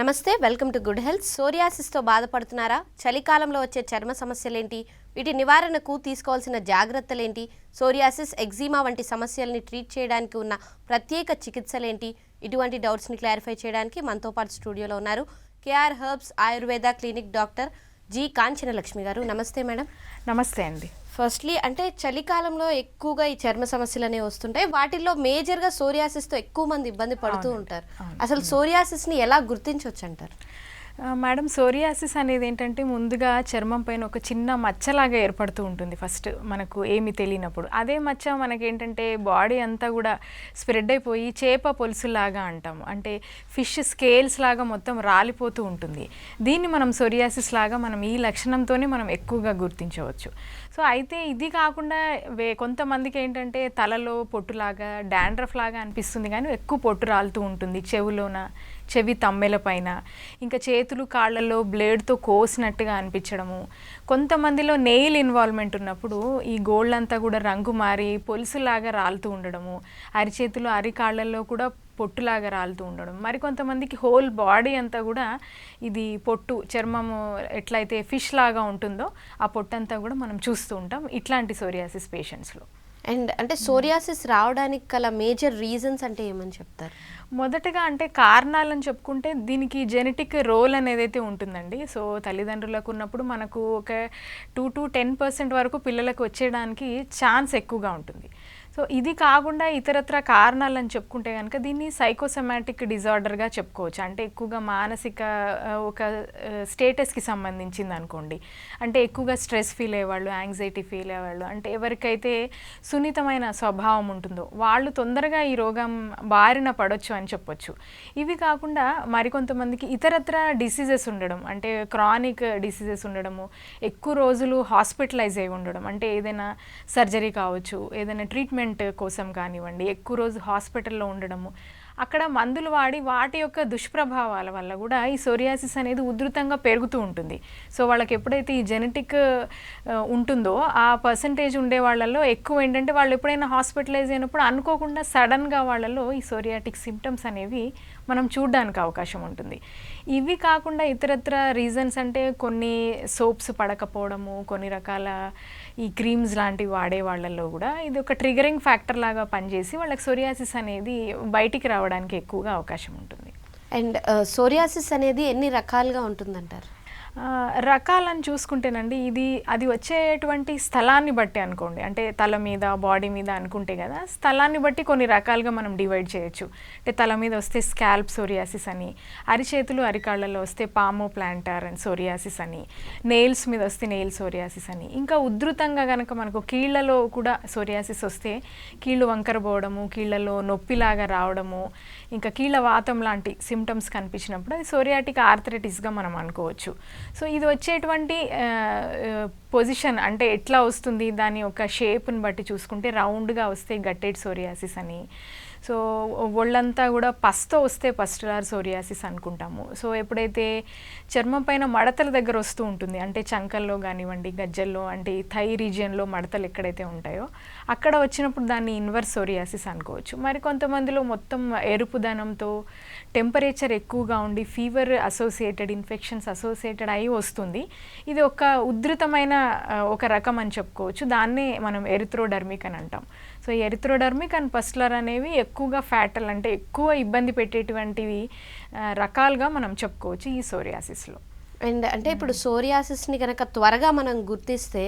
నమస్తే, welcome to good health. సోరియాసిస్తో బాధపడుతున్నారా? చలికాలంలో వచ్చే చర్మ సమస్యలేంటి? వీటి నివారణకు తీసుకోవాల్సిన జాగ్రత్తలేంటి? సోరియాసిస్, ఎగ్జిమా వంటి సమస్యల్ని ట్రీట్ చేయడానికి ఉన్న ప్రత్యేక చికిత్సలేంటి? ఇటువంటి డౌట్స్ని క్లారిఫై చేయడానికి మనతో పాటు స్టూడియోలో ఉన్నారు KR herbs Ayurveda clinic doctor G Kanchanalakshmi గారు. నమస్తే మేడం. నమస్తే అండి. ఫస్ట్లీ అంటే చలికాలంలో ఎక్కువగా ఈ చర్మ సమస్యలు అనేవి వస్తుంటాయి. వాటిల్లో మేజర్గా సోరియాసిస్తో ఎక్కువ మంది ఇబ్బంది పడుతూ ఉంటారు. అసలు సోరియాసిస్ని ఎలా గుర్తించవచ్చు అంటారు? మేడం, సోరియాసిస్ అనేది ఏంటంటే ముందుగా చర్మం పైన ఒక చిన్న మచ్చలాగా ఏర్పడుతూ ఉంటుంది ఫస్ట్ మనకు ఏమి తెలియనప్పుడు. అదే మచ్చ మనకేంటంటే బాడీ అంతా కూడా స్ప్రెడ్ అయిపోయి చేప పొలుసులాగా అంటాము, అంటే ఫిష్ స్కేల్స్ లాగా మొత్తం రాలిపోతూ ఉంటుంది. దీన్ని మనం సోరియాసిస్ లాగా మనం ఈ లక్షణంతోనే మనం ఎక్కువగా గుర్తించవచ్చు. సో అయితే ఇది కాకుండా కొంతమందికి ఏంటంటే తలలో పొట్టులాగా డాండ్రఫ్ లాగా అనిపిస్తుంది, కానీ ఎక్కువ పొట్టు రాలుతూ ఉంటుంది చెవులోన, చెవి తమ్మెల పైన, ఇంకా చేతులు కాళ్ళల్లో బ్లేడ్తో కోసినట్టుగా అనిపించడము. కొంతమందిలో నెయిల్ ఇన్వాల్వ్మెంట్ ఉన్నప్పుడు ఈ గోల్డ్ అంతా కూడా రంగు మారి పొలుసులాగా రాలుతూ ఉండడము, అరిచేతులు అరికాళ్ళల్లో కూడా పొట్టులాగా రాలుతూ ఉండడం. మరి కొంతమందికి హోల్ బాడీ అంతా కూడా ఇది పొట్టు, చర్మము ఎట్లయితే ఫిష్ లాగా ఉంటుందో ఆ పొట్టు అంతా కూడా మనం చూస్తూ ఉంటాం ఇట్లాంటి సోరియాసిస్ పేషెంట్స్లో. అండ్ అంటే సోరియాసిస్ రావడానికి గల మేజర్ రీజన్స్ అంటే ఏమని చెప్తారు? మొదటగా అంటే కారణాలని చెప్పుకుంటే దీనికి జెనెటిక్ రోల్ అనేది అయితే ఉంటుందండి. సో తల్లిదండ్రులకు ఉన్నప్పుడు మనకు ఒక 2 to 10% వరకు పిల్లలకు వచ్చేయడానికి ఛాన్స్ ఎక్కువగా ఉంటుంది. సో ఇది కాకుండా ఇతరత్ర కారణాలని చెప్పుకుంటే కనుక దీన్ని సైకోసమాటిక్ డిజార్డర్గా చెప్పుకోవచ్చు. అంటే ఎక్కువగా మానసిక ఒక స్టేటస్కి సంబంధించింది అనుకోండి. అంటే ఎక్కువగా స్ట్రెస్ ఫీల్ అయ్యేవాళ్ళు, యాంగ్జైటీ ఫీల్ అయ్యేవాళ్ళు, అంటే ఎవరికైతే సున్నితమైన స్వభావం ఉంటుందో వాళ్ళు తొందరగా ఈ రోగం బారిన పడవచ్చు అని చెప్పొచ్చు. ఇవి కాకుండా మరికొంతమందికి ఇతరత్ర డిసీజెస్ ఉండడం, అంటే క్రానిక్ డిసీజెస్ ఉండడము, ఎక్కువ రోజులు హాస్పిటలైజ్ అయి ఉండడం, అంటే ఏదైనా సర్జరీ కావచ్చు, ఏదైనా ట్రీట్మెంట్ కోసం కానివ్వండి, ఎక్కువ రోజు హాస్పిటల్లో ఉండడము, అక్కడ మందులు వాడి వాటి యొక్క దుష్ప్రభావాల వల్ల కూడా ఈ సోరియాసిస్ అనేది ఉధృతంగా పెరుగుతూ ఉంటుంది. సో వాళ్ళకి ఎప్పుడైతే ఈ జెనెటిక్ ఉంటుందో ఆ పర్సంటేజ్ ఉండే వాళ్ళలో ఎక్కువ ఏంటంటే వాళ్ళు ఎప్పుడైనా హాస్పిటలైజ్ అయినప్పుడు అనుకోకుండా సడన్గా వాళ్ళలో ఈ సోరియాటిక్ సిమ్టమ్స్ అనేవి మనం చూడడానికి అవకాశం ఉంటుంది. ఇవి కాకుండా ఇతరత్ర రీజన్స్ అంటే కొన్ని సోప్స్ పడకపోవడము, కొన్ని రకాల ఈ క్రీమ్స్ లాంటివి వాడే వాళ్ళల్లో కూడా ఇది ఒక ట్రిగరింగ్ ఫ్యాక్టర్ లాగా పనిచేసి వాళ్ళకి సోరియాసిస్ అనేది బయటికి రావడానికి ఎక్కువగా అవకాశం ఉంటుంది. అండ్ సోరియాసిస్ అనేది ఎన్ని రకాలుగా ఉంటుందంటారు? రకాలను చూసుకుంటేనండి అది వచ్చేటువంటి స్థలాన్ని బట్టి అనుకోండి, అంటే తల మీద, బాడీ మీద అనుకుంటే కదా, స్థలాన్ని బట్టి కొన్ని రకాలుగా మనం డివైడ్ చేయొచ్చు. అంటే తల మీద వస్తే స్కాల్ప్ సోరియాసిస్ అని, అరిచేతులు అరికాళ్ళలో వస్తే పామో ప్లాంటార్ అండ్ సోరియాసిస్ అని, నెయిల్స్ మీద వస్తే నెయిల్ సోరియాసిస్ అని, ఇంకా ఉధృతంగా కనుక మనకు కీళ్ళలో కూడా సోరియాసిస్ వస్తే కీళ్ళు వంకరపోవడము, కీళ్ళలో నొప్పిలాగా రావడము, ఇంకా కీళ్ళ వాతం లాంటి సిమ్టమ్స్ కనిపించినప్పుడు అది సోరియాటిక్ ఆర్థరైటిస్గా మనం అనుకోవచ్చు. సో ఇది వచ్చేటువంటి పొజిషన్ అంటే ఎట్లా వస్తుంది, దాని యొక్క షేప్ని బట్టి చూసుకుంటే రౌండ్గా వస్తే గట్టెడ్ సోరియాసిస్ అని, సో ఒళ్ళంతా కూడా పస్తో వస్తే పస్టులార్ సోరియాసిస్ అనుకుంటాము. సో ఎప్పుడైతే చర్మం పైన మడతల దగ్గర వస్తూ ఉంటుంది, అంటే చంకల్లో కానివ్వండి, గజ్జల్లో, అంటే థై రీజియన్లో మడతలు ఎక్కడైతే ఉంటాయో అక్కడ వచ్చినప్పుడు దాన్ని ఇన్వర్స్ సోరియాసిస్ అనుకోవచ్చు. మరి కొంతమందిలో మొత్తం ఎరుపుదనంతో టెంపరేచర్ ఎక్కువగా ఉండి ఫీవర్ అసోసియేటెడ్, ఇన్ఫెక్షన్స్ అసోసియేటెడ్ అయి వస్తుంది. ఇది ఒక ఉధృతమైన ఒక రకం అని చెప్పుకోవచ్చు. దాన్నే మనం ఎరిథ్రోడర్మిక్ అని అంటాం. సో ఎరిథ్రోడర్మిక్ అండ్ పస్టులర్ అనేవి ఎక్కువగా ఫ్యాటల్, అంటే ఎక్కువ ఇబ్బంది పెట్టేటువంటివి రకాలుగా మనం చెప్పుకోవచ్చు ఈ సోరియాసిస్లో. అండ్ అంటే ఇప్పుడు సోరియాసిస్ని కనుక త్వరగా మనం గుర్తిస్తే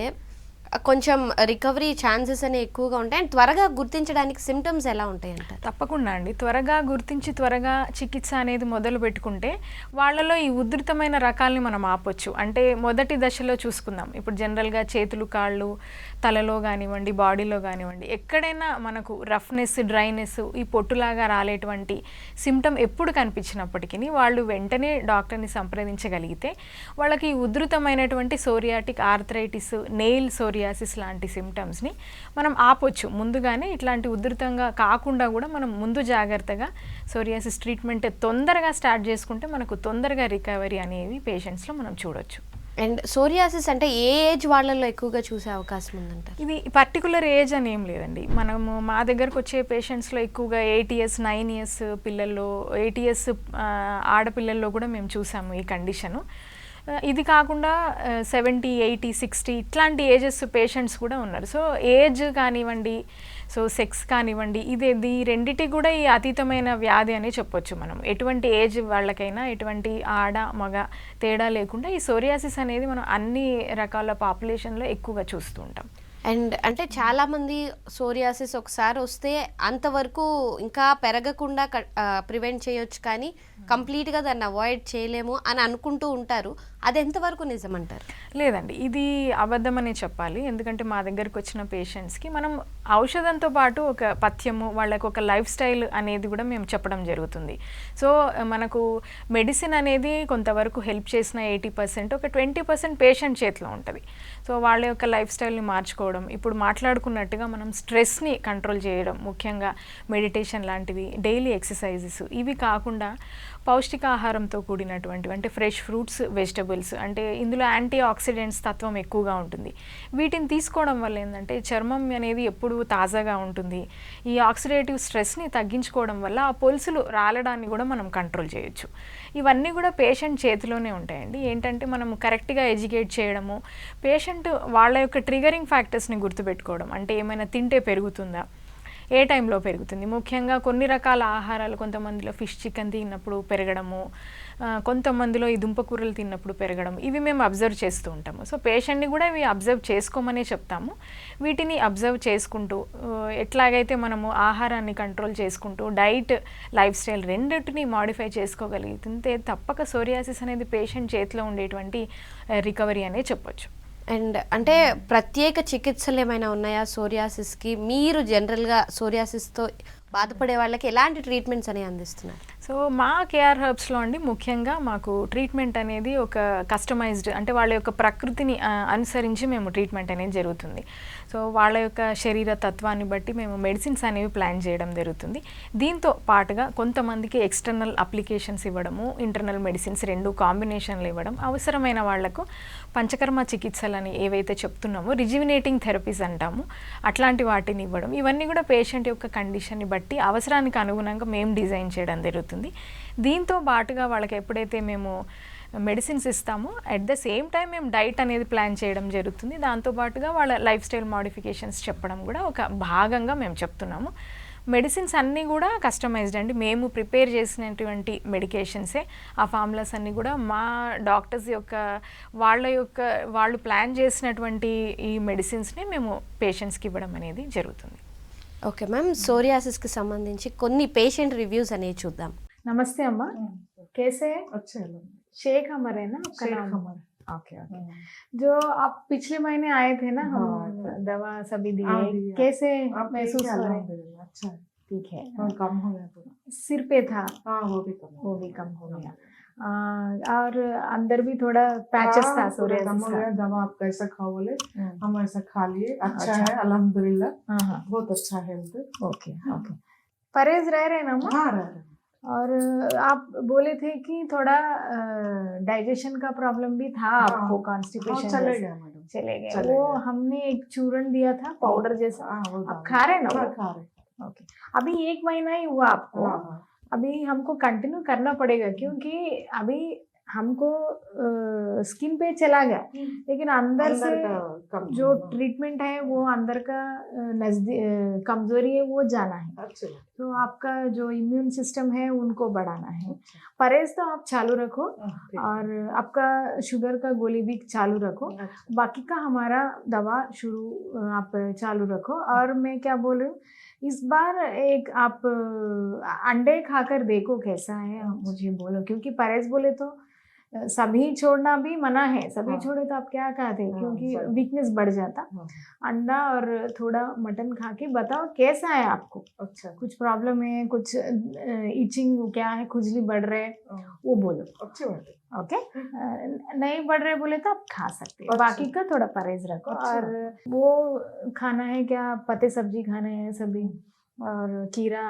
కొంచెం రికవరీ ఛాన్సెస్ అనేవి ఎక్కువగా ఉంటాయి. అండ్ త్వరగా గుర్తించడానికి సిమ్టమ్స్ ఎలా ఉంటాయి అంట? తప్పకుండా అండి. త్వరగా గుర్తించి త్వరగా చికిత్స అనేది మొదలు పెట్టుకుంటే వాళ్ళలో ఈ ఉధృతమైన రకాలని మనం ఆపొచ్చు. అంటే మొదటి దశలో చూసుకుందాం. ఇప్పుడు జనరల్గా చేతులు, కాళ్ళు, తలలో కానివ్వండి, బాడీలో కానివ్వండి, ఎక్కడైనా మనకు రఫ్నెస్, డ్రైనెస్, ఈ పొట్టులాగా రాలేటువంటి సిమ్టమ్ ఎప్పుడు కనిపించినప్పటికీ వాళ్ళు వెంటనే డాక్టర్ని సంప్రదించగలిగితే వాళ్ళకి ఉధృతమైనటువంటి సోరియాటిక్ ఆర్థరైటిస్, నెయిల్ సోరియాసిస్ లాంటి సిమ్టమ్స్ని మనం ఆపొచ్చు. ముందుగానే ఇట్లాంటి ఉధృతంగా కాకుండా కూడా మనం ముందు జాగ్రత్తగా సోరియాసిస్ ట్రీట్మెంట్ తొందరగా స్టార్ట్ చేసుకుంటే మనకు తొందరగా రికవరీ అనేవి పేషెంట్స్లో మనం చూడొచ్చు. అండ్ సోరియాసిస్ అంటే ఏ ఏజ్ వాళ్ళల్లో ఎక్కువగా చూసే అవకాశం ఉందంటారు? ఇది పర్టికులర్ ఏజ్ అని ఏం లేదండి. మనము మా దగ్గరకు వచ్చే పేషెంట్స్లో ఎక్కువగా 8 ఇయర్స్ 9 ఇయర్స్ పిల్లల్లో 8 ఇయర్స్ ఆడపిల్లల్లో కూడా మేము చూసాము ఈ కండిషను. ఇది కాకుండా 70 80 60 ఇట్లాంటి ఏజెస్ పేషెంట్స్ కూడా ఉన్నారు. సో ఏజ్ కానివ్వండి, సో సెక్స్ కానివ్వండి, ఇది రెండిటి కూడా ఈ అతీతమైన వ్యాధి అని చెప్పొచ్చు మనం. ఎటువంటి ఏజ్ వాళ్ళకైనా ఎటువంటి ఆడ మగ తేడా లేకుండా ఈ సోరియాసిస్ అనేది మనం అన్ని రకాల పాపులేషన్లో ఎక్కువగా చూస్తూ ఉంటాం. అండ్ అంటే చాలామంది సోరియాసిస్ ఒకసారి వస్తే అంతవరకు ఇంకా పెరగకుండా ప్రివెంట్ చేయొచ్చు, కానీ కంప్లీట్గా దాన్ని అవాయిడ్ చేయలేము అని అనుకుంటూ ఉంటారు. అది ఎంతవరకు నిజమంటారు? లేదండి, ఇది అబద్ధమనే చెప్పాలి. ఎందుకంటే మా దగ్గరకు వచ్చిన పేషెంట్స్కి మనం ఔషధంతో పాటు ఒక పథ్యము, వాళ్ళకు ఒక లైఫ్ స్టైల్ అనేది కూడా మేము చెప్పడం జరుగుతుంది. సో మనకు మెడిసిన్ అనేది కొంతవరకు హెల్ప్ చేసిన 80%, ఒక 20% పేషెంట్ చేతిలో ఉంటుంది. సో వాళ్ళ యొక్క లైఫ్ స్టైల్ని మార్చుకోవడం, ఇప్పుడు మాట్లాడుకున్నట్టుగా మనం స్ట్రెస్ని కంట్రోల్ చేయడం, ముఖ్యంగా మెడిటేషన్ లాంటివి, డైలీ ఎక్సర్సైజెస్, ఇవి కాకుండా పౌష్టికాహారంతో కూడినటువంటివి అంటే ఫ్రెష్ ఫ్రూట్స్ వెజిటబుల్స్, అంటే ఇందులో యాంటీ ఆక్సిడెంట్స్ తత్వం ఎక్కువగా ఉంటుంది. వీటిని తీసుకోవడం వల్ల ఏంటంటే చర్మం అనేది ఎప్పుడూ తాజాగా ఉంటుంది. ఈ ఆక్సిడేటివ్ స్ట్రెస్ని తగ్గించుకోవడం వల్ల ఆ పొలుసులు రాలడాన్ని కూడా మనం కంట్రోల్ చేయొచ్చు. ఇవన్నీ కూడా పేషెంట్ చేతిలోనే ఉంటాయండి. ఏంటంటే మనం కరెక్ట్గా ఎడ్యుకేట్ చేయడము, పేషెంట్ వాళ్ళ యొక్క ట్రిగరింగ్ ఫ్యాక్టర్స్ని గుర్తుపెట్టుకోవడం, అంటే ఏమైనా తింటే పెరుగుతుందా, ఏ టైంలో పెరుగుతుంది. ముఖ్యంగా కొన్ని రకాల ఆహారాలు కొంతమందిలో ఫిష్ చికెన్ తిన్నప్పుడు పెరగడము, కొంతమందిలో ఈ దుంపకూరలు తిన్నప్పుడు పెరగడం, ఇవి మేము అబ్జర్వ్ చేస్తూ ఉంటాము. సో పేషెంట్ని కూడా ఇవి అబ్జర్వ్ చేసుకోమనే చెప్తాము. వీటిని అబ్జర్వ్ చేసుకుంటూ ఎట్లాగైతే మనము ఆహారాన్ని కంట్రోల్ చేసుకుంటూ డైట్ లైఫ్ స్టైల్ రెండింటిని మాడిఫై చేసుకోగలిగితే తప్పక సోరియాసిస్ అనేది పేషెంట్ చేతిలో ఉండేటువంటి రికవరీ అనే చెప్పొచ్చు. అండ్ అంటే ప్రత్యేక చికిత్సలు ఏమైనా ఉన్నాయా సోరియాసిస్కి? మీరు జనరల్గా సోరియాసిస్తో బాధపడే వాళ్ళకి ఎలాంటి ట్రీట్మెంట్స్ అనేవి అందిస్తున్నారు? సో మా కేఆర్ హర్బ్స్లో అండి ముఖ్యంగా మాకు ట్రీట్మెంట్ అనేది ఒక కస్టమైజ్డ్, అంటే వాళ్ళ యొక్క ప్రకృతిని అనుసరించి మేము ట్రీట్మెంట్ అనేది జరుగుతుంది. సో వాళ్ళ యొక్క శరీర తత్వాన్ని బట్టి మేము మెడిసిన్స్ అనేవి ప్లాన్ చేయడం జరుగుతుంది. దీంతో పాటుగా కొంతమందికి ఎక్స్టర్నల్ అప్లికేషన్స్ ఇవ్వడము, ఇంటర్నల్ మెడిసిన్స్ రెండు కాంబినేషన్లు ఇవ్వడం, అవసరమైన వాళ్లకు పంచకర్మ చికిత్సలని ఏవైతే చెప్తున్నామో రిజ్యువినేటింగ్ థెరపీస్ అంటాము, అట్లాంటి వాటిని ఇవ్వడం, ఇవన్నీ కూడా పేషెంట్ యొక్క కండిషన్ని బట్టి అవసరానికి అనుగుణంగా మేము డిజైన్ చేయడం జరుగుతుంది. దీంతో పాటుగా వాళ్ళకి ఎప్పుడైతే మేము మెడిసిన్స్ ఇస్తామో అట్ ద సేమ్ టైం మేము డైట్ అనేది ప్లాన్ చేయడం జరుగుతుంది. దాంతోపాటుగా వాళ్ళ లైఫ్ స్టైల్ మోడిఫికేషన్స్ చెప్పడం కూడా ఒక భాగంగా మేము చెప్తున్నాము. మెడిసిన్స్ అన్నీ కూడా కస్టమైజ్డ్ అండి. మేము ప్రిపేర్ చేసినటువంటి మెడికేషన్సే, ఆ ఫార్ములాస్ అన్నీ కూడా మా డాక్టర్స్ యొక్క వాళ్ళు ప్లాన్ చేసినటువంటి ఈ మెడిసిన్స్ని మేము పేషెంట్స్కి ఇవ్వడం అనేది జరుగుతుంది. ఓకే మ్యామ్, సోరియాసిస్కి సంబంధించి కొన్ని పేషెంట్ రివ్యూస్ అనేవి చూద్దాం. नमस्ते अम्मा, कैसे हैं? अच्छे हैं लोग। शेख हमर है ना आपका शेख नाम? हमर। Okay okay. जो आप पिछले महीने आए थे ना, हम दवा सभी दिए, दिए। कैसे अब महसूस हो रहे? अल्हम्दुलिल्लाह अच्छा है। ठीक है। और कम हो गया पूरा। सिर पे था, हाँ वो भी कम वो भी कम हो गया। और अंदर भी थोड़ा पैचेस था कम सोरियासिस हो का। गया। दवा आप कैसा खाओ बोले हम ऐसा खा लिए। अच्छा अच्छा। है अल्हम्दुलिल्लाह, हाँ हाँ, बहुत अच्छा हेल्थ। Okay okay. परहेज रह रहे ना अम्मा? हाँ रह रहे। और आप बोले थे कि थोड़ा डाइजेशन का प्रॉब्लम भी था आपको, हाँ, कॉन्स्टिपेशन चले गया मैडम। चले गए। चले वो गए। हमने एक चूर्ण दिया था पाउडर जैसा, हाँ वो आप खा रहे ना? हाँ वो? खा रहे। ओके। अभी 1 महीना ही हुआ आपको, हाँ हाँ अभी हमको कंटिन्यू करना पड़ेगा क्योंकि अभी हमको स्किन पे चला गया, लेकिन अंदर से का कम जो होना। ट्रीटमेंट है वो अंदर का कमजोरी है वो जाना है। अच्छे। तो आपका जो इम्यून सिस्टम है उनको बढ़ाना है। अच्छा। परहेज तो आप चालू रखो, हाँ, ठीक है। और आपका शुगर का गोली भी चालू रखो, अच्छा। बाकी का हमारा दवा शुरू आप चालू रखो। और मैं क्या बोल रही हूँ, इस बार एक आप अंडे खाकर देखो कैसा है, मुझे बोलो, क्योंकि परहेज बोले तो सभी छोड़ना भी मना है, सभी हाँ। छोड़े तो आप क्या खाते, हाँ, क्योंकि सही। वीकनेस बढ़ जाता। हाँ, अंडा और थोड़ा मटन खा के बताओ कैसा है आपको, अच्छा। कुछ प्रॉब्लम है, कुछ इचिंग क्या है, खुजली बढ़ रहे, हाँ, वो बोलो। अच्छी बात है। ओके। नहीं बढ़ रहे बोले तो आप खा सकते हो, अच्छा। बाकी का थोड़ा परहेज रखो। अच्छा। और वो खाना है क्या, पत्ते सब्जी खाने हैं सभी, और खीरा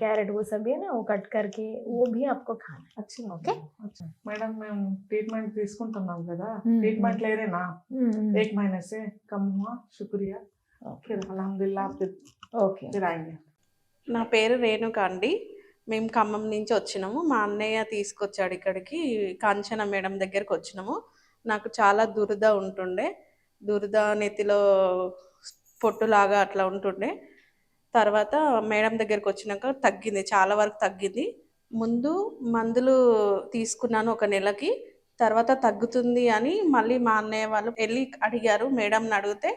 कैरेट वो सब है ना, वो कट करके वो भी आपको खाना है। अच्छा ఓకే. अच्छा మేడం మేము ట్రీట్మెంట్ తీసుకుంటున్నాం కదా हम्म, ट्रीटमेंट ले रहे ना हम्म, 1 महीने से कम हुआ शुक्रिया फिर अल्हम्दुलिल्लाह ఓకే. फिर आएंगे నా పేరు రేణుక అండి. మేము ఖమ్మం నుంచి వచ్చినాము. మా అన్నయ్య తీసుకొచ్చాడు ఇక్కడికి. కాంచన మేడం దగ్గరికి వచ్చినాము. నాకు చాలా దురద ఉంటుండే. దురద నెత్తిలో పొట్టులాగా అట్లా ఉంటుండే. తర్వాత మేడం దగ్గరికి వచ్చినాక తగ్గింది, చాలా వరకు తగ్గింది. ముందు మందులు తీసుకున్నాను ఒక నెలకి. తర్వాత తగ్గుతుంది అని మళ్ళీ మా అన్నయ్య వాళ్ళు వెళ్ళి అడిగారు. మేడంని అడిగితే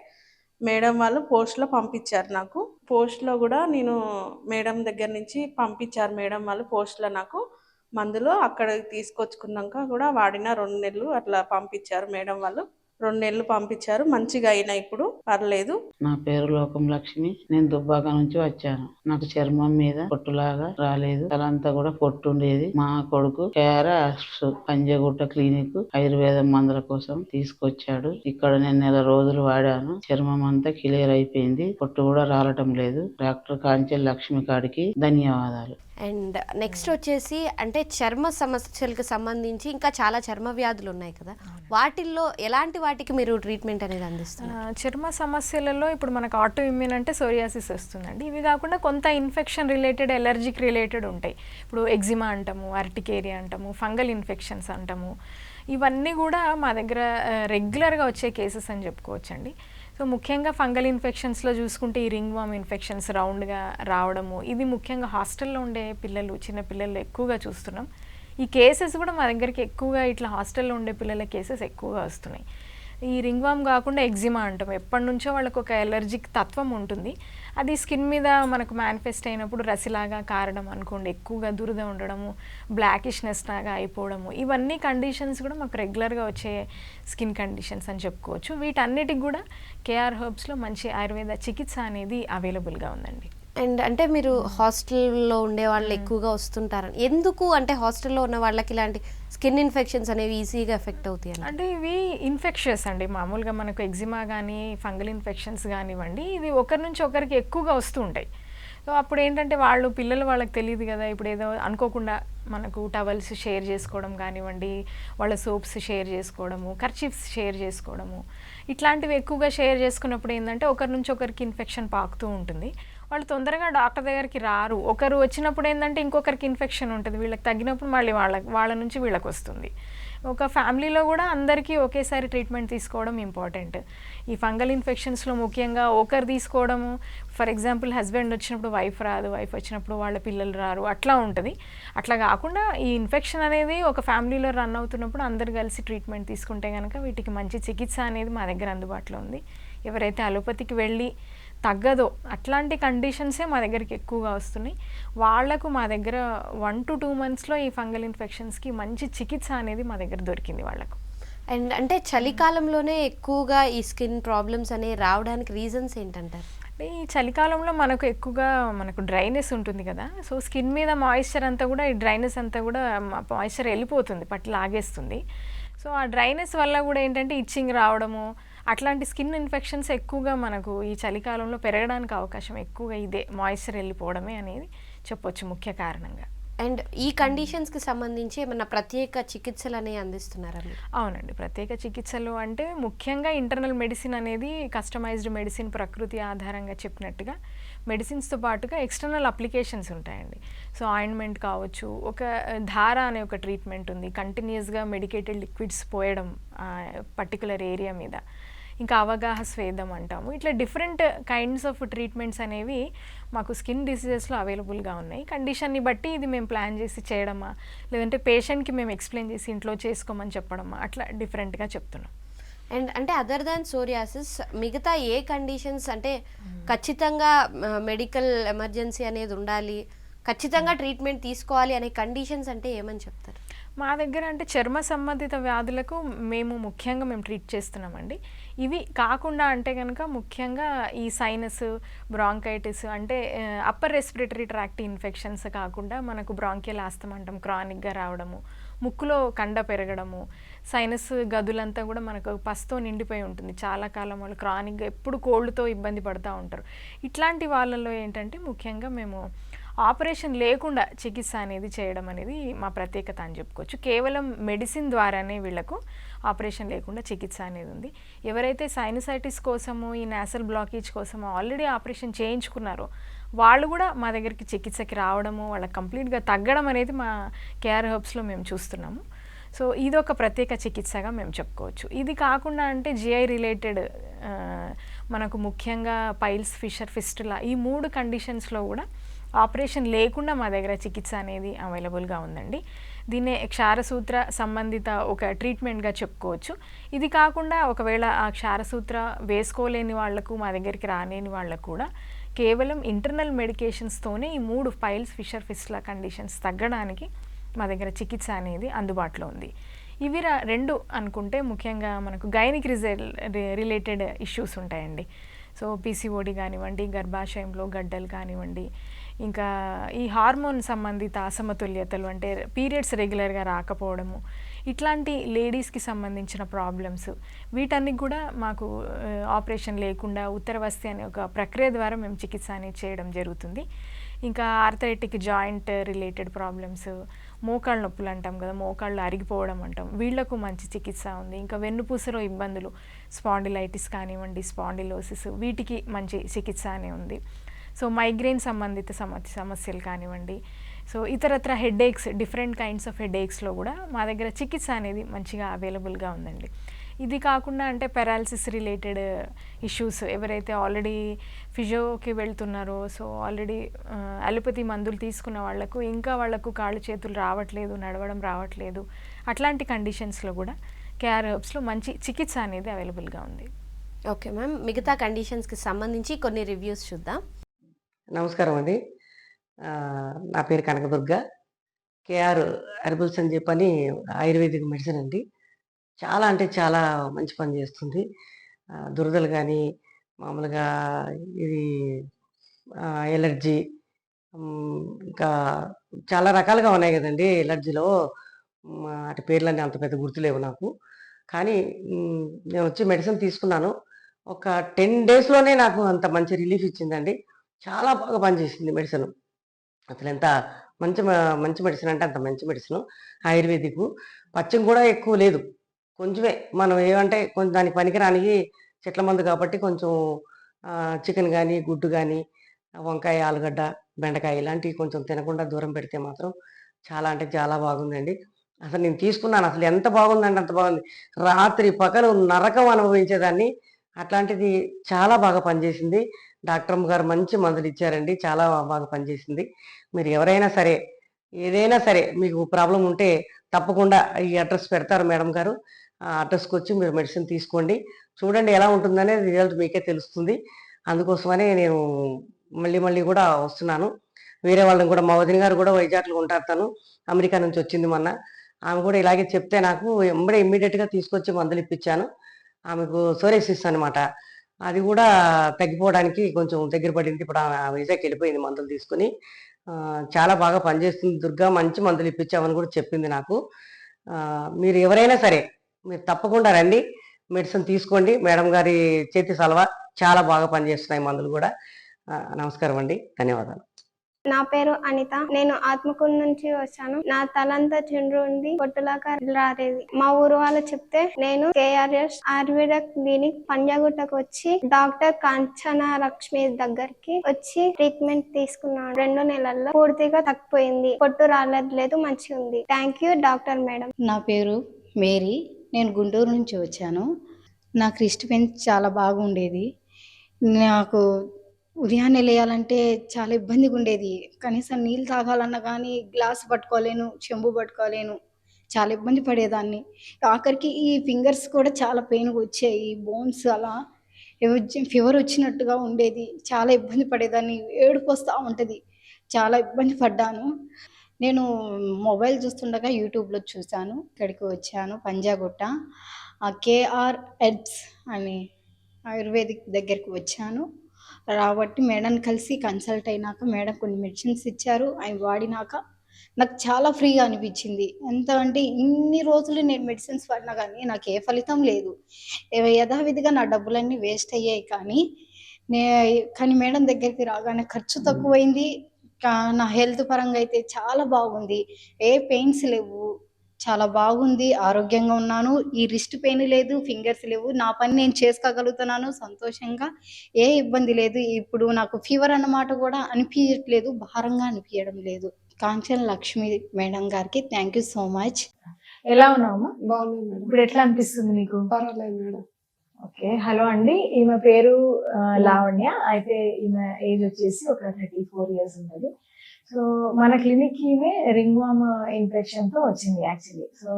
మేడం వాళ్ళు పోస్ట్లో పంపించారు నాకు. పోస్ట్లో కూడా నేను మేడం దగ్గర నుంచి పంపించారు మేడం వాళ్ళు పోస్ట్లో నాకు మందులు. అక్కడ తీసుకొచ్చుకున్నాక కూడా వాడిన 2 నెలలు అట్లా పంపించారు మేడం వాళ్ళు. 2 నెలలు పంపించారు, మంచిగా అయినా ఇప్పుడు పర్లేదు. నా పేరు లోకం లక్ష్మి. నేను దుబ్బాక నుంచి వచ్చాను. నాకు చర్మం మీద పొట్టులాగా రాలేదు, తలంతా కూడా పొట్టు ఉండేది. మా కొడుకు కేఆర్ఎస్ పంజగుట్ట క్లినిక్ ఆయుర్వేదం మందుల కోసం తీసుకొచ్చాడు. ఇక్కడ నేను 1 నెల రోజులు వాడాను. చర్మం అంతా క్లియర్ అయిపోయింది, పొట్టు కూడా రాలటం లేదు. డాక్టర్ కాంచెల్ లక్ష్మి కాడికి ధన్యవాదాలు. అండ్ నెక్స్ట్ వచ్చేసి అంటే చర్మ సమస్యలకు సంబంధించి ఇంకా చాలా చర్మ వ్యాధులు ఉన్నాయి కదా, వాటిల్లో ఎలాంటి వాటికి మీరు ట్రీట్మెంట్ అనేది అందిస్తున్నారు? చర్మ సమస్యలలో ఇప్పుడు మనకు ఆటో ఇమ్యూన్ అంటే సోరియాసిస్ వస్తుందండి. ఇవి కాకుండా కొంత ఇన్ఫెక్షన్ రిలేటెడ్, ఎలర్జిక్ రిలేటెడ్ ఉంటాయి. ఇప్పుడు ఎగ్జిమా అంటాము, అర్టికేరియా అంటాము, ఫంగల్ ఇన్ఫెక్షన్స్ అంటాము. ఇవన్నీ కూడా మా దగ్గర రెగ్యులర్గా వచ్చే కేసెస్ అని చెప్పుకోవచ్చండి. సో ముఖ్యంగా ఫంగల్ ఇన్ఫెక్షన్స్లో చూసుకుంటే ఈ రింగ్ వామ్ ఇన్ఫెక్షన్స్ రౌండ్గా రావడము, ఇది ముఖ్యంగా హాస్టల్లో ఉండే పిల్లలు, చిన్న పిల్లలు ఎక్కువగా చూస్తున్నాం. ఈ కేసెస్ కూడా మా దగ్గరికి ఎక్కువగా ఇట్లా హాస్టల్లో ఉండే పిల్లల కేసెస్ ఎక్కువగా వస్తున్నాయి. ఈ రింగ్ వామ్ కాకుండా ఎగ్జిమా అంటాం, ఎప్పటి నుంచో వాళ్ళకు ఒక ఎలర్జిక్ తత్వం ఉంటుంది. అది స్కిన్ మీద మనకు మేనిఫెస్ట్ అయినప్పుడు రసిలాగా కారడం అనుకోండి, ఎక్కువగా దురద ఉండడము, బ్లాకిష్నెస్ లాగా అయిపోవడము, ఇవన్నీ కండిషన్స్ కూడా మాకు రెగ్యులర్గా వచ్చే స్కిన్ కండిషన్స్ అని చెప్పుకోవచ్చు. వీటన్నిటికి కూడా కేఆర్ హెర్బ్స్లో మంచి ఆయుర్వేద చికిత్స అనేది అవైలబుల్గా ఉందండి. అండ్ అంటే మీరు హాస్టల్లో ఉండే వాళ్ళు ఎక్కువగా వస్తుంటారని, ఎందుకు అంటే హాస్టల్లో ఉన్న వాళ్ళకి ఇలాంటి స్కిన్ ఇన్ఫెక్షన్స్ అనేవి ఈజీగా ఎఫెక్ట్ అవుతాయి అంటే ఇవి ఇన్ఫెక్షన్స్ అండి. మామూలుగా మనకు ఎగ్జిమా కానీ ఫంగల్ ఇన్ఫెక్షన్స్ కానివ్వండి, ఇది ఒకరి నుంచి ఒకరికి ఎక్కువగా వస్తూ ఉంటాయి. సో అప్పుడు ఏంటంటే పిల్లలు వాళ్ళకి తెలియదు కదా, ఇప్పుడు ఏదో అనుకోకుండా మనకు టవల్స్ షేర్ చేసుకోవడం కానివ్వండి, వాళ్ళ సోప్స్ షేర్ చేసుకోవడము, కర్చీఫ్స్ షేర్ చేసుకోవడము, ఇట్లాంటివి ఎక్కువగా షేర్ చేసుకున్నప్పుడు ఏంటంటే ఒకరి నుంచి ఒకరికి ఇన్ఫెక్షన్ పాకుతూ ఉంటుంది. వాళ్ళు తొందరగా డాక్టర్ దగ్గరికి రారు. ఒకరు వచ్చినప్పుడు ఏంటంటే ఇంకొకరికి ఇన్ఫెక్షన్ ఉంటుంది, వీళ్ళకి తగ్గినప్పుడు మళ్ళీ వాళ్ళ నుంచి వీళ్ళకి వస్తుంది. ఒక ఫ్యామిలీలో కూడా అందరికీ ఒకేసారి ట్రీట్మెంట్ తీసుకోవడం ఇంపార్టెంట్. ఈ ఫంగల్ ఇన్ఫెక్షన్స్లో ముఖ్యంగా ఒకరు తీసుకోవడము, ఫర్ ఎగ్జాంపుల్ హస్బెండ్ వచ్చినప్పుడు వైఫ్ రాదు, వైఫ్ వచ్చినప్పుడు వాళ్ళ పిల్లలు రారు, అట్లా ఉంటుంది. అట్లా కాకుండా ఈ ఇన్ఫెక్షన్ అనేది ఒక ఫ్యామిలీలో రన్ అవుతున్నప్పుడు అందరు కలిసి ట్రీట్మెంట్ తీసుకుంటే కనుక వీటికి మంచి చికిత్స అనేది మా దగ్గర అందుబాటులో ఉంది. ఎవరైతే అలోపతికి వెళ్ళి తగ్గదో అట్లాంటి కండిషన్సే మా దగ్గరికి ఎక్కువగా వస్తున్నాయి. వాళ్లకు మా దగ్గర 1 to 2 monthsలో ఈ ఫంగల్ ఇన్ఫెక్షన్స్కి మంచి చికిత్స అనేది మా దగ్గర దొరికింది వాళ్ళకు. అండ్ అంటే చలికాలంలోనే ఎక్కువగా ఈ స్కిన్ ప్రాబ్లమ్స్ అనేవి రావడానికి రీజన్స్ ఏంటంటారు? అంటే ఈ చలికాలంలో మనకు ఎక్కువగా డ్రైనెస్ ఉంటుంది కదా, సో స్కిన్ మీద మాయిశ్చర్ అంతా కూడా, ఈ డ్రైనెస్ అంతా కూడా మాయిశ్చర్ వెళ్ళిపోతుంది, పట్టి లాగేస్తుంది. సో ఆ డ్రైనెస్ వల్ల కూడా ఏంటంటే ఇచ్చింగ్ రావడము, అట్లాంటి స్కిన్ ఇన్ఫెక్షన్స్ ఎక్కువగా మనకు ఈ చలికాలంలో పెరగడానికి అవకాశం ఎక్కువగా ఇదే మాయిశ్చర్ వెళ్ళిపోవడమే అనేది చెప్పొచ్చు ముఖ్య కారణంగా. అండ్ ఈ కండిషన్స్కి సంబంధించి ఏమన్నా ప్రత్యేక చికిత్సలు అనేవి అందిస్తున్నారా? అవునండి, ప్రత్యేక చికిత్సలు అంటే ముఖ్యంగా ఇంటర్నల్ మెడిసిన్ అనేది కస్టమైజ్డ్ మెడిసిన్, ప్రకృతి ఆధారంగా చెప్పినట్టుగా మెడిసిన్స్తో పాటుగా ఎక్స్టర్నల్ అప్లికేషన్స్ ఉంటాయండి. సో ఆయింట్మెంట్ కావచ్చు, ఒక ధార అనే ఒక ట్రీట్మెంట్ ఉంది, కంటిన్యూస్గా మెడికేటెడ్ లిక్విడ్స్ పోయడం పర్టికులర్ ఏరియా మీద, ఇంకా అవగాహ స్వేదం అంటాము. ఇట్లా డిఫరెంట్ కైండ్స్ ఆఫ్ ట్రీట్మెంట్స్ అనేవి మాకు స్కిన్ డిసీజెస్లో అవైలబుల్గా ఉన్నాయి. కండిషన్ని బట్టి ఇది మేము ప్లాన్ చేసి చేయడమా, లేదంటే పేషెంట్కి మేము ఎక్స్ప్లెయిన్ చేసి ఇంట్లో చేసుకోమని చెప్పడమా, అట్లా డిఫరెంట్గా చెప్తున్నాం. అండ్ అంటే అదర్ దాన్ సోరియాసిస్ మిగతా ఏ కండిషన్స్ అంటే ఖచ్చితంగా మెడికల్ ఎమర్జెన్సీ అనేది ఉండాలి, ఖచ్చితంగా ట్రీట్మెంట్ తీసుకోవాలి అనే కండిషన్స్ అంటే ఏమని చెప్తారు? మా దగ్గర అంటే చర్మ సంబంధిత వ్యాధులకు మేము ట్రీట్ చేస్తున్నామండి. ఇవి కాకుండా అంటే కనుక ముఖ్యంగా ఈ సైనస్, బ్రాంకైటిస్ అంటే అప్పర్ రెస్పిరేటరీ ట్రాక్ట్ ఇన్ఫెక్షన్స్ కాకుండా మనకు బ్రాంకియల్ ఆస్తమా అంటాం, క్రానిక్గా రావడము, ముక్కులో కండ పెరగడము, సైనస్ గదులంతా కూడా మనకు పసుతో నిండిపోయి ఉంటుంది. చాలా కాలం వాళ్ళు క్రానిక్గా ఎప్పుడు కోల్డ్తో ఇబ్బంది పడుతూ ఉంటారు. ఇట్లాంటి వాళ్ళలో ఏంటంటే ముఖ్యంగా మేము ఆపరేషన్ లేకుండా చికిత్స అనేది చేయడం అనేది మా ప్రత్యేకత అని చెప్పుకోవచ్చు. కేవలం మెడిసిన్ ద్వారానే వీళ్ళకు ఆపరేషన్ లేకుండా చికిత్స అనేది ఉంది. ఎవరైతే సైనసైటిస్ కోసము, ఈ నాసల్ బ్లాకేజ్ కోసము ఆల్రెడీ ఆపరేషన్ చేయించుకున్నారో వాళ్ళు కూడా మా దగ్గరికి చికిత్సకి రావడము, వాళ్ళకి కంప్లీట్గా తగ్గడం అనేది మా కేఆర్ హెర్బ్స్లో మేము చూస్తున్నాము. సో ఇదొక ప్రత్యేక చికిత్సగా మేము చెప్పుకోవచ్చు. ఇది కాకుండా అంటే జిఐ రిలేటెడ్ మనకు ముఖ్యంగా పైల్స్, ఫిషర్, ఫిస్టులా ఈ 3 కండిషన్స్లో కూడా ఆపరేషన్ లేకుండా మా దగ్గర చికిత్స అనేది అవైలబుల్గా ఉందండి. దీన్నే క్షారసూత్ర సంబంధిత ఒక ట్రీట్మెంట్గా చెప్పుకోవచ్చు. ఇది కాకుండా ఒకవేళ ఆ క్షారసూత్ర వేసుకోలేని వాళ్లకు, మా దగ్గరికి రాలేని వాళ్ళకు కూడా కేవలం ఇంటర్నల్ మెడికేషన్స్తోనే ఈ 3 పైల్స్, ఫిషర్, ఫిస్టులా కండిషన్స్ తగ్గడానికి మా దగ్గర చికిత్స అనేది అందుబాటులో ఉంది. ఇవి 2 అనుకుంటే ముఖ్యంగా మనకు గైనిక్ రిలేటెడ్ ఇష్యూస్ ఉంటాయండి. సో పీసీఓడి కానివ్వండి, గర్భాశయంలో గడ్డలు కానివ్వండి, ఇంకా ఈ హార్మోన్ సంబంధిత అసమతుల్యతలు అంటే పీరియడ్స్ రెగ్యులర్గా రాకపోవడము, ఇట్లాంటి లేడీస్కి సంబంధించిన ప్రాబ్లమ్స్, వీటన్నిటి కూడా మాకు ఆపరేషన్ లేకుండా ఉత్తరవస్తి అనే ఒక ప్రక్రియ ద్వారా మేము చికిత్స అనేది చేయడం జరుగుతుంది. ఇంకా ఆర్థరైటిక్ జాయింట్ రిలేటెడ్ ప్రాబ్లమ్స్, మోకాళ్ళ నొప్పులు అంటాం కదా, మోకాళ్ళు అరిగిపోవడం అంటాం, వీళ్లకు మంచి చికిత్స ఉంది. ఇంకా వెన్నుపూసలో ఇబ్బందులు, స్పాండిలైటిస్ కానివ్వండి, స్పాండిలోసిస్, వీటికి మంచి చికిత్స అనే ఉంది. సో మైగ్రేన్ సంబంధిత సమస్యలు కానివ్వండి, సో ఇతరత్ర హెడేక్స్, డిఫరెంట్ కైండ్స్ ఆఫ్ హెడేక్స్లో కూడా మా దగ్గర చికిత్స అనేది మంచిగా అవైలబుల్గా ఉందండి. ఇది కాకుండా అంటే పెరాలసిస్ రిలేటెడ్ ఇష్యూస్, ఎవరైతే ఆల్రెడీ ఫిజియోకి వెళ్తున్నారో, సో ఆల్రెడీ అలోపతి మందులు తీసుకున్న వాళ్లకు ఇంకా వాళ్లకు కాళ్ళు చేతులు రావట్లేదు, నడవడం రావట్లేదు, అట్లాంటి కండిషన్స్లో కూడా కేఆర్ హెర్బ్స్లో మంచి చికిత్స అనేది అవైలబుల్గా ఉంది. ఓకే మ్యామ్, మిగతా కండిషన్స్కి సంబంధించి కొన్ని రివ్యూస్ చూద్దాం. నమస్కారం అండి. నా పేరు కనకదుర్గ. కేఆర్ హెర్బల్స్ అని చెప్పని ఆయుర్వేదిక్ మెడిసిన్ అండి. చాలా అంటే చాలా మంచి పని చేస్తుంది. దురదలు కానీ, మామూలుగా ఇది ఎలర్జీ, ఇంకా చాలా రకాలుగా ఉన్నాయి కదండి ఎలర్జీలో. వాటి పేర్లన్నీ అంత పెద్ద గుర్తులేవు నాకు. కానీ నేను వచ్చి మెడిసిన్ తీసుకున్నాను. ఒక 10 డేస్లోనే నాకు అంత మంచి రిలీఫ్ ఇచ్చిందండి. చాలా బాగా పనిచేసింది మెడిసిన్. అసలు ఎంత మంచి మెడిసిన్ అంటే అంత మంచి మెడిసిన్. ఆయుర్వేదిక్ పచ్చం కూడా ఎక్కువ లేదు, కొంచెమే. మనం ఏమంటే కొంచెం దానికి పనికిరానికి చెట్ల మందు కాబట్టి కొంచెం చికెన్ కానీ, గుడ్డు కానీ, వంకాయ, ఆలుగడ్డ, బెండకాయ ఇలాంటివి కొంచెం తినకుండా దూరం పెడితే మాత్రం చాలా అంటే చాలా బాగుందండి. అసలు నేను తీసుకున్నాను, అసలు ఎంత బాగుందంటే అంత బాగుంది. రాత్రి పగలు నరకం అనుభవించేదాన్ని, అట్లాంటిది చాలా బాగా పనిచేసింది. డాక్టర్ గారు మంచి మందులు ఇచ్చారండి, చాలా బాగా పనిచేసింది. మీరు ఎవరైనా సరే, ఏదైనా సరే మీకు ప్రాబ్లం ఉంటే తప్పకుండా ఈ అడ్రస్ పెడతారు మేడం గారు. ఆ అడ్రస్కి వచ్చి మీరు మెడిసిన్ తీసుకోండి, చూడండి ఎలా ఉంటుందనే రిజల్ట్ మీకే తెలుస్తుంది. అందుకోసమనే నేను మళ్ళీ మళ్ళీ కూడా వస్తున్నాను. వేరే వాళ్ళని కూడా, మా వదిన గారు కూడా వైజాగ్లో ఉంటారు, తను అమెరికా నుంచి వచ్చింది మొన్న. ఆమె కూడా ఇలాగే చెప్తే నాకు ఇమ్మీడియట్గా తీసుకొచ్చి మందులు ఇప్పించాను. ఆమెకు సోరేసిస్ అనమాట, అది కూడా తగ్గిపోవడానికి కొంచెం దగ్గర పడింది. ఇప్పుడు ఆమె వైజాగ్ వెళ్ళిపోయింది మందులు తీసుకుని. చాలా బాగా పనిచేస్తుంది దుర్గా, మంచి మందులు ఇప్పించామని కూడా చెప్పింది నాకు. మీరు ఎవరైనా సరే మీరు తప్పకుండా రండి, మెడిసిన్ తీసుకోండి. మేడం గారి చేతి సలవా చాలా బాగా పనిచేస్తున్నాయి మందులు కూడా. నమస్కారం అండి, ధన్యవాదాలు. నా పేరు అనిత. నేను ఆత్మకూరు నుంచి వచ్చాను. నా తలంతా చుండ్రు ఉంది, పొట్టులాగా రారేది. మా ఊరు వాళ్ళు చెప్తే నేను కేఆర్ఎస్ ఆయుర్వేద క్లినిక్ పంజాగుట్టకు వచ్చి డాక్టర్ కాంచనా లక్ష్మి దగ్గరికి వచ్చి ట్రీట్మెంట్ తీసుకున్నాను. 2 నెలల్లో పూర్తిగా తగ్గిపోయింది, పొట్టు రాలేదు, మంచిగా ఉంది. Thank you doctor madam. నా పేరు మేరీ, నేను గుంటూరు నుంచి వచ్చాను. నాకు రిస్ట్ పెయిన్ చాలా బాగుండేది. నాకు ఉదయాన్నే లేయాలంటే చాలా ఇబ్బందిగా ఉండేది. కనీసం నీళ్ళు తాగాలన్నా కానీ గ్లాస్ పట్టుకోలేను, చెంబు పట్టుకోలేను, చాలా ఇబ్బంది పడేదాన్ని. ఆఖరికి ఈ ఫింగర్స్ కూడా చాలా పెయిన్గా వచ్చాయి, బోన్స్ అలా ఫీవర్ వచ్చినట్టుగా ఉండేది. చాలా ఇబ్బంది పడేదాన్ని, ఏడుపు వస్తూ ఉంటుంది, చాలా ఇబ్బంది పడ్డాను. నేను మొబైల్ చూస్తుండగా యూట్యూబ్లో చూశాను, ఇక్కడికి వచ్చాను పంజాగుట్ట కేఆర్ హెర్బ్స్ అని ఆయుర్వేదిక్ దగ్గరికి వచ్చాను. రాబట్టి మేడం కలిసి కన్సల్ట్ అయినాక మేడం కొన్ని మెడిసిన్స్ ఇచ్చారు. అవి వాడినాక నాకు చాలా ఫ్రీగా అనిపించింది. ఎంత అంటే ఇన్ని రోజులు నేను మెడిసిన్స్ వాడినా కానీ నాకు ఏ ఫలితం లేదు. యథావిధిగా నా డబ్బులన్నీ వేస్ట్ అయ్యాయి కానీ నే కానీ మేడం దగ్గరికి రాగానే ఖర్చు తక్కువైంది. నా హెల్త్ పరంగా అయితే చాలా బాగుంది. ఏ పెయిన్స్ లేవు. చాలా బాగుంది. ఆరోగ్యంగా ఉన్నాను. ఈ రిస్ట్ పెయిన్ లేదు. ఫింగర్స్ లేవు. నా పని నేను చేసుకోగలుగుతున్నాను సంతోషంగా. ఏ ఇబ్బంది లేదు. ఇప్పుడు నాకు ఫీవర్ అన్నమాట కూడా అనిపియట్లేదు. భారంగా అనిపియడం లేదు. కాంచన లక్ష్మి మేడం గారికి థ్యాంక్ యూ సో మచ్. ఎలా ఉన్నావమ్మా? బాగున్నాను మేడం. ఇప్పుడు ఎట్లా అనిపిస్తుంది నీకు? పర్వాలేదు మేడం. ఓకే. హలో అండి. ఈమె పేరు లావణ్య. అయితే ఈమె ఏజ్ వచ్చేసి ఒక 34 ఇయర్స్ ఉంటుంది. సో మన క్లినిక్ ఈమె రింగ్ వామ్ ఇన్ఫెక్షన్ తో వచ్చింది యాక్చువల్లీ. సో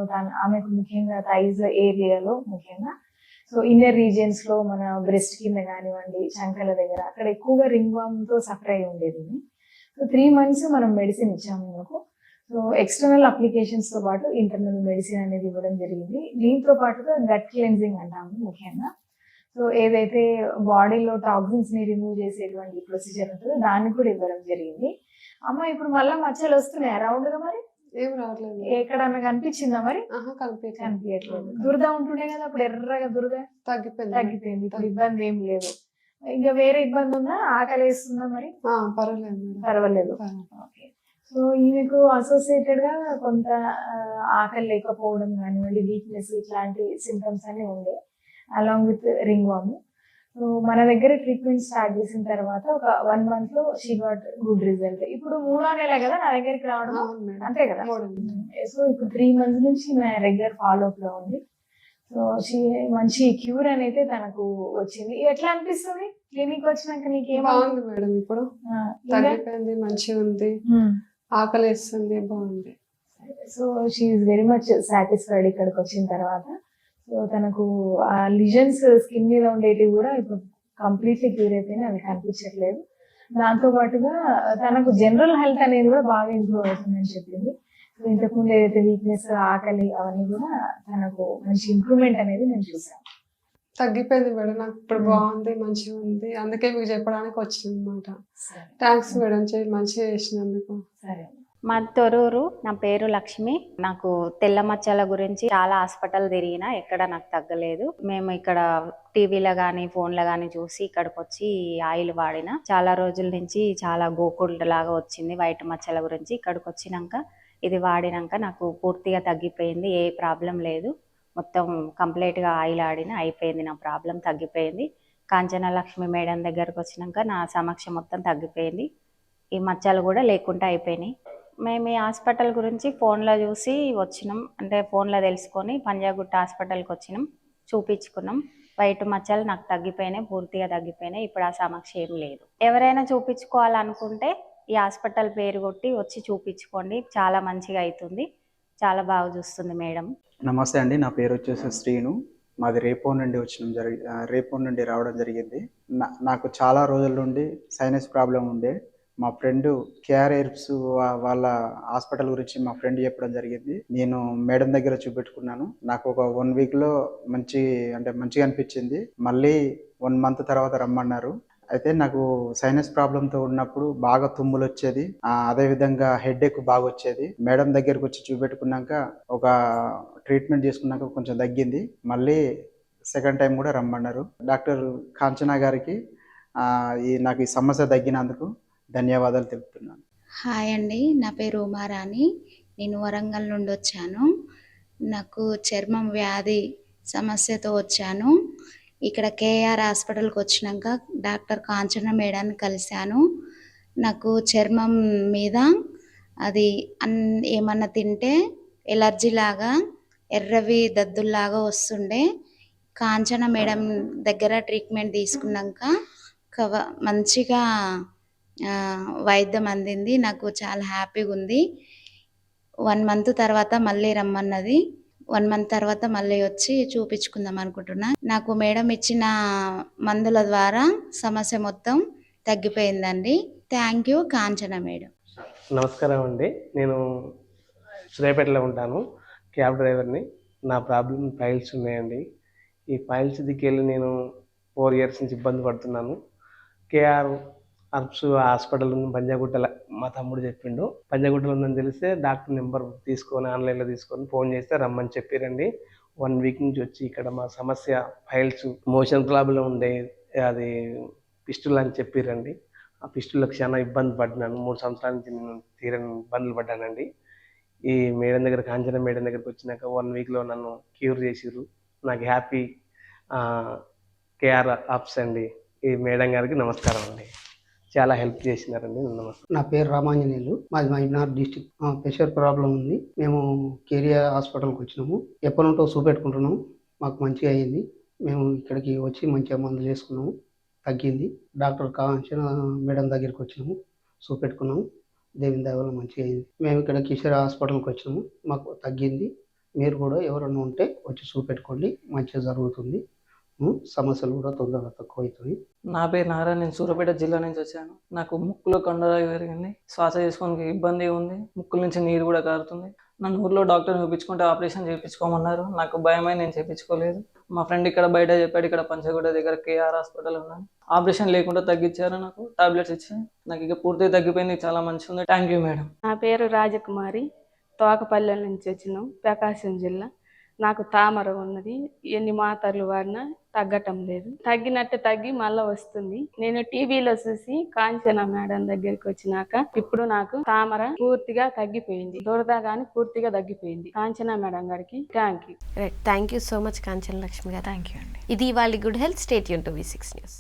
ఆమెకు ముఖ్యంగా థైజ్ ఏరియాలో ముఖ్యంగా సో ఇన్నర్ రీజియన్స్ లో మన బ్రెస్ట్ కింద కానివ్వండి, చంకల దగ్గర అక్కడ ఎక్కువగా రింగ్ వామ్ తో సఫర్ అయి ఉండేది. సో 3 months మనం మెడిసిన్ ఇచ్చాము మనకు. సో ఎక్స్టర్నల్ అప్లికేషన్స్ తో పాటు ఇంటర్నల్ మెడిసిన్ అనేది ఇవ్వడం జరిగింది. దీంతో పాటుగా గట్ క్లెన్జింగ్ అంటాము ముఖ్యంగా. సో ఏదైతే బాడీలో టాక్సిన్స్ ని రిమూవ్ చేసేటువంటి ప్రొసీజర్ ఉంటుందో దాన్ని కూడా ఇవ్వడం జరిగింది. అమ్మ ఇప్పుడు మళ్ళీ మచ్చలు వస్తున్నాయి రౌండ్ గా, మరి ఏం రావట్లేదు. ఎక్కడన్నా కనిపించిందా మరి? కనిపించట్లేదు. దురద ఉంటుండే కదా అప్పుడు, ఎర్రగా దురద తగ్గిపోయింది. ఇప్పుడు ఇబ్బంది ఏం లేదు. ఇంకా వేరే ఇబ్బంది ఉందా? ఆకలి వేస్తుందా మరి? పర్వాలేదు. ఓకే. సో ఈమెకు అసోసియేటెడ్ గా కొంత ఆకలి లేకపోవడం కానివ్వండి, వీక్నెస్ ఇట్లాంటి సింటమ్స్ అన్ని ఉండే along with ring warm. So మన దగ్గర ట్రీట్మెంట్ స్టార్ట్ చేసిన తర్వాత ఒక 1 month లో షీ గాట్ గుడ్ రిజల్ట్. ఇప్పుడు 3వ నెల కదా నా దగ్గరికి రావడం, అంతే కదా? సో ఇప్పుడు 3 months నుంచి రెగ్యులర్ ఫాలో అప్ లో ఉంది. సో మంచి క్యూర్ అనేది తనకు వచ్చింది. ఎట్లా అనిపిస్తుంది క్లినిక్ వచ్చినాక? నీకేం బాగుంది మేడం. ఇప్పుడు తగ్గిపోయింది, మంచిగా ఉంది, ఆకలి వేస్తుంది, బాగుంది. So she is very much satisfied ఇక్కడికి వచ్చిన తర్వాత. సో తనకు ఆ లిజన్స్ స్కిన్ మీద ఉండేవి కూడా ఇప్పుడు కంప్లీట్లీ క్యూర్ అయిపోయినాయి, అవి కనిపించట్లేదు. దాంతో పాటుగా తనకు జనరల్ హెల్త్ అనేది కూడా బాగా ఇంప్రూవ్ అవుతుందని చెప్పింది. సో ఇంతకుముందు ఏదైతే వీక్నెస్, ఆకలి అవన్నీ కూడా తనకు మంచి ఇంప్రూవ్మెంట్ అనేది మేము చూసాం. తగ్గిపోయింది మేడం. నాకు ఇప్పుడు బాగుంది, మంచిగా ఉంది. అందుకే మీకు చెప్పడానికి వచ్చింది అనమాట. థ్యాంక్స్ మేడం, మంచిగా చేసినందుకు. సరే. మా తొరూరు. నా పేరు లక్ష్మి. నాకు తెల్ల మచ్చల గురించి చాలా హాస్పిటల్ తిరిగినా ఎక్కడ నాకు తగ్గలేదు. మేము ఇక్కడ టీవీలో కానీ ఫోన్లో కానీ చూసి ఇక్కడికి వచ్చి ఆయిల్ వాడిన చాలా రోజుల నుంచి చాలా గోకుళ్ళ లాగా వచ్చింది వైట్ మచ్చల గురించి. ఇక్కడికి వచ్చినాక ఇది వాడినాక నాకు పూర్తిగా తగ్గిపోయింది. ఏ ప్రాబ్లం లేదు. మొత్తం కంప్లీట్గా ఆయిల్ ఆడిన అయిపోయింది. నా ప్రాబ్లం తగ్గిపోయింది. కాంచన లక్ష్మి మేడం దగ్గరకు వచ్చినాక నా సమస్య మొత్తం తగ్గిపోయింది. ఈ మచ్చలు కూడా లేకుండా అయిపోయినాయి. మేము ఈ హాస్పిటల్ గురించి ఫోన్లో చూసి వచ్చినాం, అంటే ఫోన్లో తెలుసుకొని పంజాగుట్ట హాస్పిటల్కి వచ్చినాం, చూపించుకున్నాం. వైట్ మచ్చలు నాకు తగ్గిపోయినాయి, పూర్తిగా తగ్గిపోయినాయి. ఇప్పుడు ఆ సమస్య ఏం లేదు. ఎవరైనా చూపించుకోవాలనుకుంటే ఈ హాస్పిటల్ పేరు కొట్టి వచ్చి చూపించుకోండి. చాలా మంచిగా అవుతుంది, చాలా బాగా చూస్తుంది మేడం. నమస్తే అండి, నా పేరు వచ్చేసి శ్రీను. మాది రేపూర్ నుండి రావడం జరిగింది. నాకు చాలా రోజుల నుండి సైనస్ ప్రాబ్లం ఉండే. మా ఫ్రెండ్ కేఆర్ ఎయిర్స్ వాళ్ళ హాస్పిటల్ గురించి మా ఫ్రెండ్ చెప్పడం జరిగింది. నేను మేడం దగ్గర చూపెట్టుకున్నాను. నాకు ఒక 1 weekలో మంచిగా అనిపించింది. మళ్ళీ 1 month తర్వాత రమ్మన్నారు. అయితే నాకు సైనస్ ప్రాబ్లంతో ఉన్నప్పుడు బాగా తుమ్ములు వచ్చేది, అదేవిధంగా హెడేక్ బాగా వచ్చేది. మేడం దగ్గరకు వచ్చి చూపెట్టుకున్నాక ఒక ట్రీట్మెంట్ చేసుకున్నాక కొంచెం తగ్గింది. మళ్ళీ 2nd time కూడా రమ్మన్నారు. డాక్టర్ కాంచనా గారికి నాకు ఈ సమస్య తగ్గినందుకు ధన్యవాదాలు తెలుపుతున్నాను. హాయ్ అండి, నా పేరు ఉమారాణి. నేను వరంగల్ నుండి వచ్చాను. నాకు చర్మం వ్యాధి సమస్యతో వచ్చాను. ఇక్కడ కేఆర్ హాస్పిటల్కి వచ్చినాక డాక్టర్ కాంచన మేడాన్ని కలిశాను. నాకు చర్మం మీద అది ఏమన్నా తింటే ఎలర్జీ లాగా ఎర్రవి దద్దుల్లాగా వస్తుండే. కాంచన మేడం దగ్గర ట్రీట్మెంట్ తీసుకున్నాక మంచిగా వైద్యం అందింది. నాకు చాలా హ్యాపీగా ఉంది. 1 month తర్వాత మళ్ళీ రమ్మన్నది. 1 month తర్వాత మళ్ళీ వచ్చి చూపించుకుందాం అనుకుంటున్నా. నాకు మేడం ఇచ్చిన మందుల ద్వారా సమస్య మొత్తం తగ్గిపోయిందండి. Thank you Kanchana madam. నమస్కారం అండి, నేను సూర్యాపేటలో ఉంటాను, క్యాబ్ డ్రైవర్ని. నా ప్రాబ్లం ఫైల్స్ ఉన్నాయండి. ఈ ఫైల్స్ దిక్కెళ్ళి నేను 4 years నుంచి ఇబ్బంది పడుతున్నాను. కేఆర్ అర్బ్స్ హాస్పిటల్ ఉంది పంజాగుట్టల, మా తమ్ముడు చెప్పిండు. పంజాగుట్టలో ఉందని తెలిస్తే డాక్టర్ నెంబర్ తీసుకొని ఆన్లైన్లో తీసుకొని ఫోన్ చేస్తే రమ్మని చెప్పారండి. 1 వీక్ నుంచి వచ్చి ఇక్కడ మా సమస్య ఫైల్స్ మోషన్ ప్రాబ్లం ఉండే, అది పిస్టుల్ అని చెప్పారండి. ఆ పిస్టులకు చాలా ఇబ్బంది పడ్డాను. 3 సంవత్సరాల నుంచి నేను తీరని ఇబ్బందులు పడ్డానండి. ఈ మేడం దగ్గర, కాంచన మేడం దగ్గరికి వచ్చినాక 1 వీక్లో నన్ను క్యూర్ చేసిర్రు. నాకు హ్యాపీ. కేఆర్ ఆప్స్ అండి. ఈ మేడం గారికి నమస్కారం అండి, చాలా హెల్ప్ చేసినారండి. నమస్కారం. నా పేరు రామాంజనేయులు, మాది మహబూబ్నగర్ డిస్టిక్. ప్రెషర్ ప్రాబ్లం ఉంది. మేము కేరియర్ హాస్పిటల్కి వచ్చినాము. ఎప్పటి నుంటో చూపెట్టుకుంటున్నాము, మాకు మంచిగా అయ్యింది. మేము ఇక్కడికి వచ్చి మంచిగా మందులు వేసుకున్నాము, తగ్గింది. డాక్టర్ కాంచన మేడం దగ్గరికి వచ్చినాము, చూపెట్టుకున్నాము. దేవుని దయ వల్ల మంచిగా అయింది. మేము ఇక్కడ కిషోర్ హాస్పిటల్కి వచ్చినాము, మాకు తగ్గింది. మీరు కూడా ఎవరైనా ఉంటే వచ్చి చూపెట్టుకోండి, మంచిగా జరుగుతుంది. సమస్యలు కూడా తొందరగా తక్కువ అవుతుంది. నా పేరు నారాయణ, నేను సూర్యాపేట జిల్లా నుంచి వచ్చాను. నాకు ముక్కులో కండరాలు పెరిగింది, శ్వాస తీసుకోవడానికి ఇబ్బంది ఉంది, ముక్కుల నుంచి నీరు కూడా కారుతుంది. నన్ను ఊర్లో డాక్టర్ చూపించుకుంటే ఆపరేషన్ చేయించుకోమన్నారు. నాకు భయమై నేను చేయించుకోలేదు. మా ఫ్రెండ్ ఇక్కడ బయట చెప్పాడు, ఇక్కడ పంచగూడ దగ్గర కేఆర్ హాస్పిటల్ ఉన్నాను. ఆపరేషన్ లేకుండా తగ్గించారు, నాకు టాబ్లెట్స్ ఇచ్చి నాకు ఇక పూర్తిగా తగ్గిపోయింది. చాలా మంచిగా ఉంది. Thank you madam. నా పేరు రాజకుమారి, తోకపల్లె నుంచి వచ్చినాం, ప్రకాశం జిల్లా. నాకు తామర ఉన్నది, ఎన్ని మాత్రలు వాడినా తగ్గటం లేదు. తగ్గినట్టు తగ్గి మళ్ళీ వస్తుంది. నేను టీవీలో చూసి కాంచన మేడం దగ్గరికి వచ్చినాక ఇప్పుడు నాకు తామర పూర్తిగా తగ్గిపోయింది, దురద గాని పూర్తిగా తగ్గిపోయింది. కాంచన మేడం గారికి thank you. Right, thank you so much Kanchana Lakshmi గారు. థ్యాంక్ యూ అండి. ఇది వాళ్ళ good health. Stay tune to V6 news.